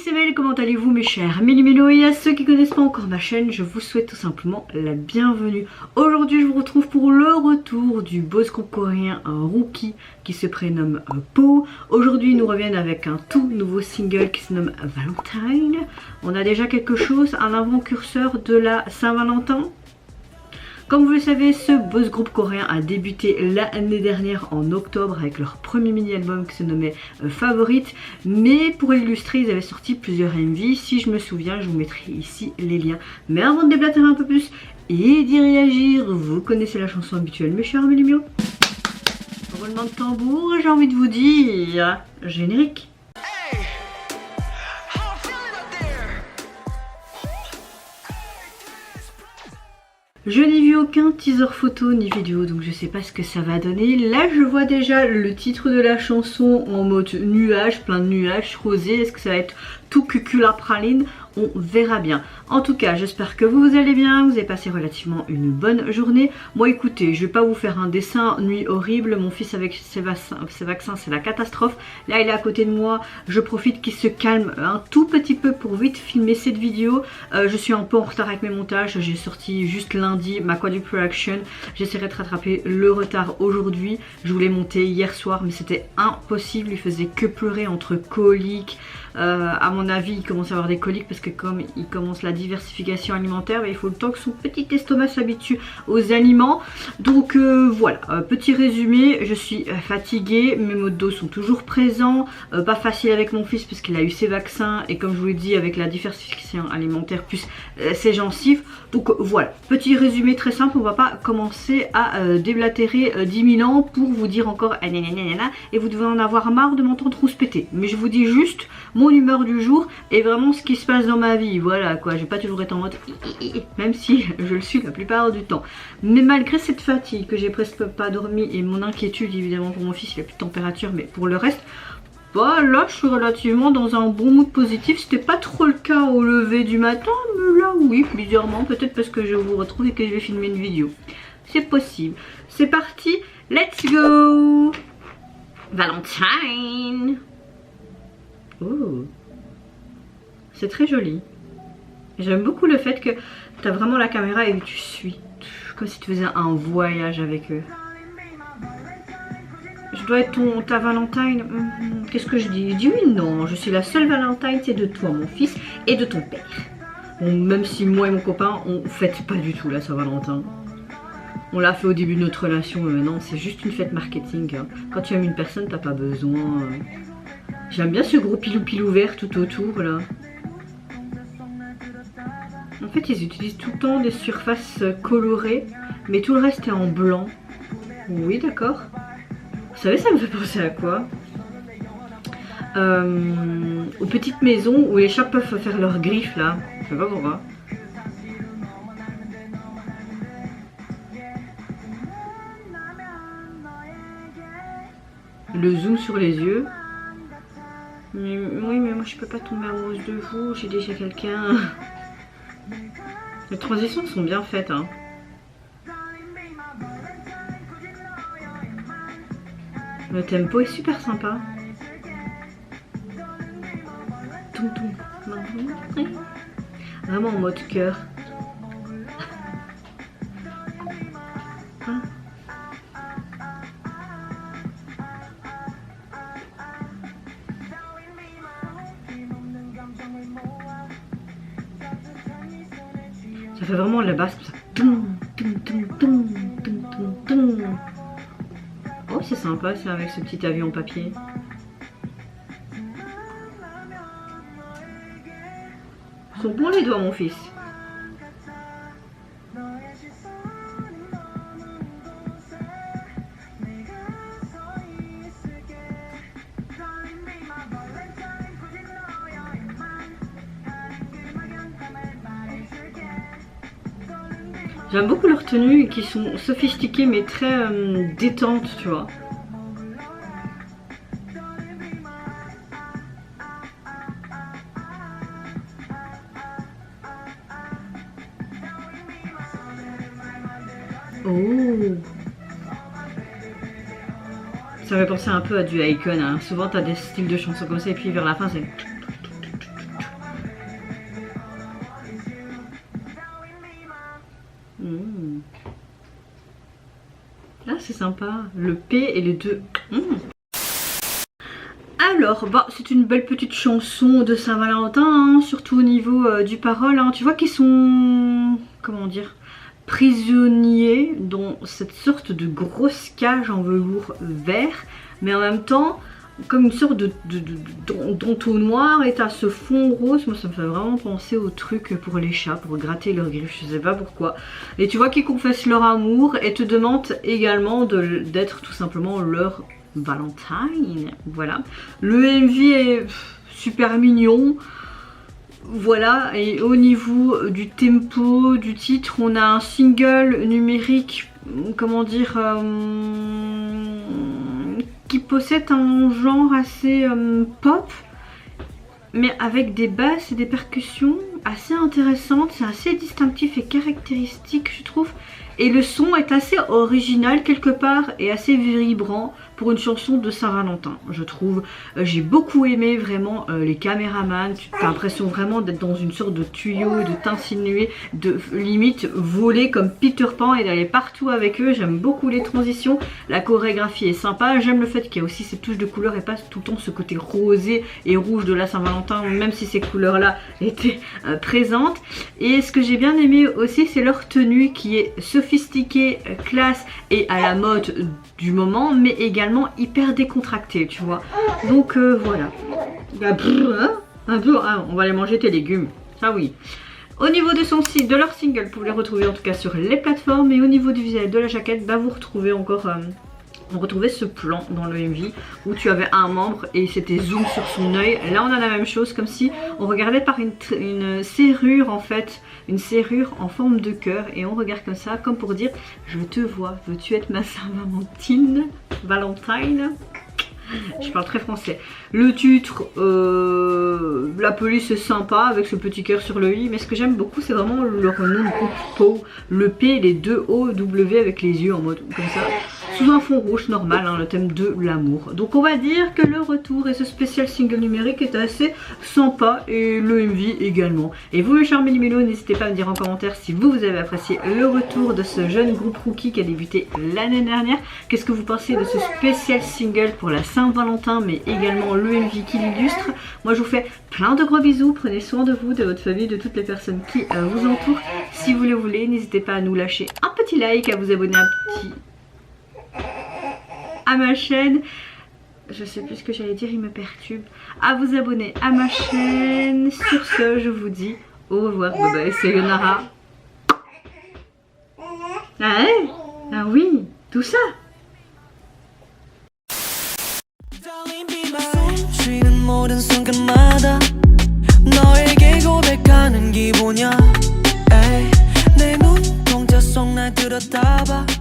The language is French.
c'est Mel, comment allez-vous mes chers Méli-Mélo, et à ceux qui connaissent pas encore ma chaîne, je vous souhaite tout simplement la bienvenue. Aujourd'hui je vous retrouve pour le retour du boss groupe coréen Rookie qui se prénomme Po. Aujourd'hui ils nous reviennent avec un tout nouveau single qui se nomme Valentine. On a déjà quelque chose, un avant-curseur de la Saint-Valentin. Comme vous le savez, ce boss groupe coréen a débuté l'année dernière en octobre avec leur premier mini-album qui se nommait Favorite. Mais pour l'illustrer, ils avaient sorti plusieurs MV. Si je me souviens, je vous mettrai ici les liens. Mais avant de déblatérer un peu plus et d'y réagir, vous connaissez la chanson habituelle, mes chers Méli-Mélo. Roulement de tambour, j'ai envie de vous dire générique. Je n'ai vu aucun teaser photo ni vidéo, donc je sais pas ce que ça va donner. Là je vois déjà le titre de la chanson en mode nuage, plein de nuages rosés. Est-ce que ça va être tout cucula praline? On verra bien. En tout cas, j'espère que vous allez bien, vous avez passé relativement une bonne journée. Moi écoutez, je vais pas vous faire un dessin nuit horrible. Mon fils avec ses vaccins, c'est la catastrophe. Là il est à côté de moi, je profite qu'il se calme un tout petit peu pour vite filmer cette vidéo. Je suis un peu en retard avec mes montages, j'ai sorti juste lundi ma quadruple action. J'essaierai de rattraper le retard aujourd'hui. Je voulais monter hier soir mais c'était impossible, il faisait que pleurer entre coliques. À mon avis il commence à avoir des coliques parce que comme il commence la diversification alimentaire, il faut le temps que son petit estomac s'habitue aux aliments. Donc voilà, petit résumé, je suis fatiguée, mes maux de dos sont toujours présents, pas facile avec mon fils parce qu'il a eu ses vaccins et comme je vous l'ai dit avec la diversification alimentaire plus ses gencives. Donc voilà, petit résumé très simple, on va pas commencer à déblatérer 10 000 ans pour vous dire encore et vous devez en avoir marre de m'entendre rouspéter. Mais je vous dis juste mon humeur du jour et vraiment ce qui se passe dans ma vie, voilà quoi, je vais pas toujours être en mode même si je le suis la plupart du temps. Mais malgré cette fatigue que j'ai presque pas dormi et mon inquiétude évidemment pour mon fils, il a plus de température, mais pour le reste, bah là je suis relativement dans un bon mood positif. C'était pas trop le cas au lever du matin, mais là oui, bizarrement, peut-être parce que je vous retrouve et que je vais filmer une vidéo. C'est possible. C'est parti, let's go. Valentine. Oh, c'est très joli. J'aime beaucoup le fait que tu as vraiment la caméra et tu suis, comme si tu faisais un voyage avec eux. Je dois être ta Valentine. Qu'est-ce que je dis? Je dis oui, non, je suis la seule Valentine, c'est de toi, mon fils, et de ton père. Bon, même si moi et mon copain, on fête pas du tout la Saint-Valentin. On l'a fait au début de notre relation, non, c'est juste une fête marketing. Hein. Quand tu aimes une personne, t'as pas besoin. J'aime bien ce gros pilou-pilou vert tout autour, là. En fait, ils utilisent tout le temps des surfaces colorées, mais tout le reste est en blanc. Oui, d'accord. Vous savez, ça me fait penser à quoi? Aux petites maisons où les chats peuvent faire leurs griffes, là. Je sais pas pourquoi. Le zoom sur les yeux. Oui, mais moi je peux pas tomber amoureuse de vous, j'ai déjà quelqu'un. Les transitions sont bien faites, hein. Le tempo est super sympa. Toum toum. Vraiment en mode cœur. Ça fait vraiment la basse comme ça. Oh, c'est sympa ça avec ce petit avion en papier. Ils sont bons les doigts, mon fils. J'aime beaucoup leurs tenues qui sont sophistiquées mais très détentes, tu vois. Oh, ça me fait penser un peu à du Icon, hein. Souvent t'as des styles de chansons comme ça et puis vers la fin c'est... Là c'est sympa, le P et les deux. Alors, bah, c'est une belle petite chanson de Saint-Valentin, hein, surtout au niveau du parole. Hein. Tu vois qu'ils sont, comment dire, prisonniers dans cette sorte de grosse cage en velours vert, mais en même temps, comme une sorte d'entonnoir et t'as ce fond rose. Moi ça me fait vraiment penser au truc pour les chats, pour gratter leurs griffes, je sais pas pourquoi. Et tu vois qu'ils confessent leur amour et te demandent également d'être tout simplement leur Valentine. Voilà. Le MV est super mignon. Voilà, et au niveau du tempo, du titre, on a un single numérique, comment dire, qui possède un genre assez pop, mais avec des basses et des percussions assez intéressantes. C'est assez distinctif et caractéristique, je trouve. Et le son est assez original quelque part et assez vibrant pour une chanson de Saint-Valentin, je trouve. J'ai beaucoup aimé vraiment les caméramans. Tu as l'impression vraiment d'être dans une sorte de tuyau, de t'insinuer, de limite voler comme Peter Pan et d'aller partout avec eux. J'aime beaucoup les transitions. La chorégraphie est sympa. J'aime le fait qu'il y a aussi ces touches de couleurs et pas tout le temps ce côté rosé et rouge de la Saint-Valentin, même si ces couleurs-là étaient présentes. Et ce que j'ai bien aimé aussi, c'est leur tenue qui est sophistiquée, classe et à la mode du moment, mais également hyper décontractée, tu vois. Donc voilà. Un peu, hein, on va aller manger tes légumes, ça oui. Au niveau de son site, de leur single, vous pouvez les retrouver en tout cas sur les plateformes. Et au niveau du visuel de la jaquette, bah, vous retrouvez encore on retrouvait ce plan dans le MV où tu avais un membre et c'était zoom sur son œil. Là on a la même chose, comme si on regardait par une serrure en fait, une serrure en forme de cœur, et on regarde comme ça, comme pour dire je te vois, veux-tu être ma Saint-Valentine, Valentine. Je parle très français. Le titre, la police est sympa avec ce petit cœur sur le i, mais ce que j'aime beaucoup c'est vraiment leur nom de compo, le P, les deux O, W avec les yeux en mode comme ça, sous un fond rouge normal, hein, le thème de l'amour. Donc on va dire que le retour et ce spécial single numérique est assez sympa, et le MV également. Et vous mes chers Méli-Mélos, n'hésitez pas à me dire en commentaire si vous avez apprécié le retour de ce jeune groupe rookie qui a débuté l'année dernière. Qu'est-ce que vous pensez de ce spécial single pour la Saint-Valentin, mais également le MV qui l'illustre. Moi je vous fais plein de gros bisous, prenez soin de vous, de votre famille, de toutes les personnes qui vous entourent. Si vous le voulez, n'hésitez pas à nous lâcher un petit like, à vous abonner à ma chaîne. Je sais plus ce que j'allais dire, il me perturbe. À vous abonner à ma chaîne. Sur ce, je vous dis au revoir. Bye bye, c'est Yonara. Ah, ah oui, tout ça. 모든 순간마다 너에게 고백하는 기분이야. 내 눈동자 속 날 들여다봐.